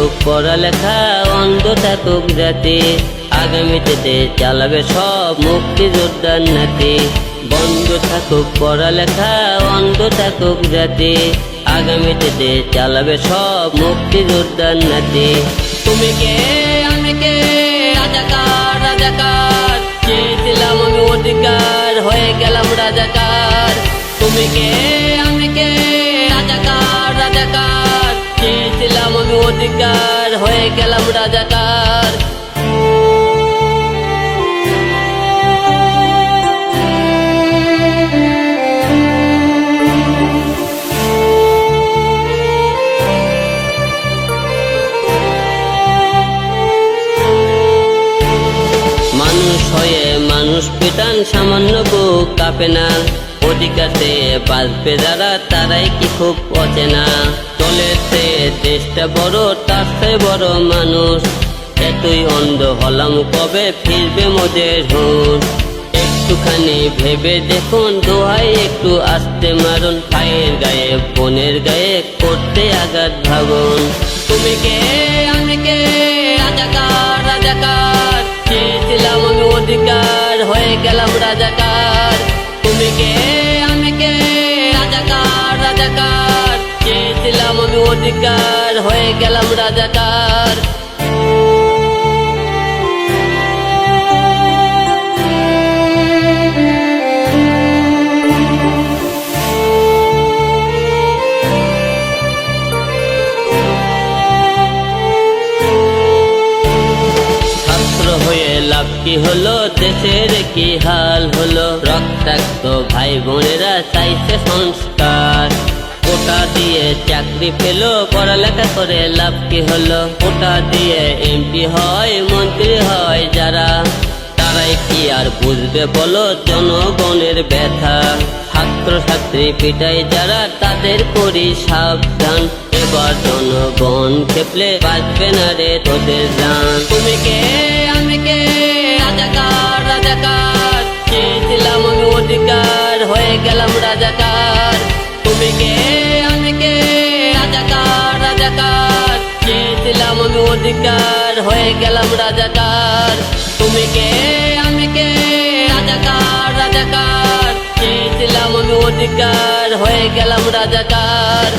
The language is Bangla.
থাকুক পড়ালেখা, অন্ধ থাকুক জাতি, আগামীতে দেশ চালাবে সব মুক্তিযোদ্ধার নাতি। বন্ধ থাকুক পড়ালেখা, অন্ধ থাকুক জাতি, আগামীতে দেশ চালাবে সব মুক্তিযোদ্ধার নাতি। তুমি কে আমি কে, রাজাকার রাজাকার, চেয়েছিলাম আমি অধিকার, হয়ে গেলাম রাজাকার। তুমি কে আমি কে, রাজাকার রাজাকার, চেয়েছিলাম আমি অধিকার, হয়ে গেলাম রাজাকার। মানুষ হয়ে মানুষ পিটান, সামান্য বুক কাঁপে না, অধিকারে বাঁচবে যারা তারাই কি খুব অচেনা। চলেছে দেশটা বড়, তার চেয়ে বড় মানুষ, এতই অন্ধ হলাম কবে ফিরবে মোদের হুঁশ। একটুখানি ভেবে দেখুন, দোহাই একটু আস্তে মারুন, ভাইয়ের গায়ে বোনের গায়ে করতে আঘাত ভাবুন। তুমি কে আমি কে, রাজাকার রাজাকার, চেয়েছিলাম আমি অধিকার, হয়ে গেলাম রাজাকার। তুমি কে আমি কে, রাজাকার রাজাকার, চেয়েছিলাম আমি অধিকার, হয়ে গেলাম রাজাকার। হয়ে লাভ কি হলো, দেশের কি হাল হলো, রক্তাক্ত ভাই বোনেরা চাইছে সংস্কার। কোটা দিয়ে চাকরি পেলো, পড়ালেখা করে লাভ কি হলো, কোটা দিয়ে এমপি হয় মন্ত্রী হয় যারা, তারাই কি আর বুঝবে বলো জনগণের ব্যথা। ছাত্র ছাত্রী পিটাই যারা, তাদের করি সাবধান, এবার জনগণ খেপলে বাঁচবে না রে তোদের জান। তুমি কে আমি কে, রাজাকার রাজাকার, চেয়েছিলাম আমি অধিকার, হয়ে গেলাম রাজাকার। তুমি কে আমি কে, রাজাকার রাজাকার, চেয়েছিলাম আমি অধিকার, হয়ে গেলাম রাজাকার। তুমি কে আমি কে, রাজাকার রাজাকার, চেয়েছিলাম আমি অধিকার, হয়ে গেলাম রাজাকার।